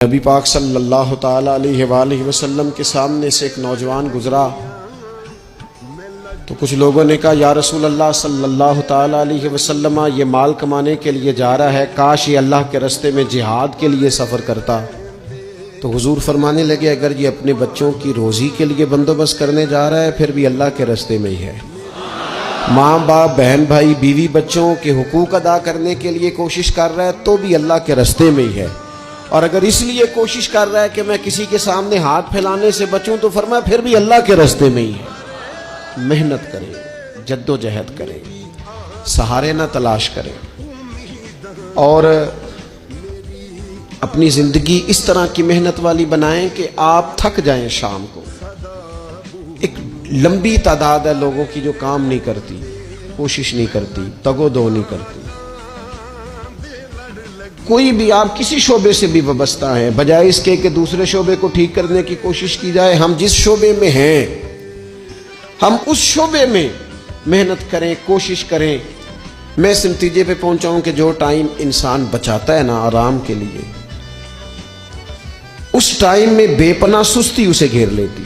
नबी पाक सल्लल्लाहु ताला अलैहि वसल्लम के सामने से एक नौजवान गुजरा तो कुछ लोगों ने कहा, या रसूल अल्लाह सल्लल्लाहु ताला अलैहि वसल्लम, ये माल कमाने के लिए जा रहा है, काश ये अल्लाह के रास्ते में जिहाद के लिए सफ़र करता। तो हुजूर फरमाने लगे, अगर ये अपने बच्चों की रोज़ी के लिए बंदोबस्त करने जा रहा है फिर भी अल्लाह के रास्ते में ही है। माँ बाप, बहन भाई, बीवी बच्चों के हुकूक अदा करने के लिए कोशिश कर रहा है तो भी अल्लाह के रास्ते में ही है। और अगर इसलिए कोशिश कर रहा है कि मैं किसी के सामने हाथ फैलाने से बचूं तो फरमाया फिर भी अल्लाह के रास्ते में ही है। मेहनत करें, जद्दोजहद करें, सहारे ना तलाश करें और अपनी जिंदगी इस तरह की मेहनत वाली बनाएं कि आप थक जाएं। शाम को एक लंबी तादाद है लोगों की जो काम नहीं करती, कोशिश नहीं करती, तगोदो नहीं करती। कोई भी, आप किसी शोबे से भी वाबस्ता है, बजाय इसके कि दूसरे शोबे को ठीक करने की कोशिश की जाए, हम जिस शोबे में हैं हम उस शोबे में मेहनत करें, कोशिश करें। मैं इस नतीजे पे पहुंचा हूं कि जो टाइम इंसान बचाता है ना आराम के लिए, उस टाइम में बेपनाह सुस्ती उसे घेर लेती।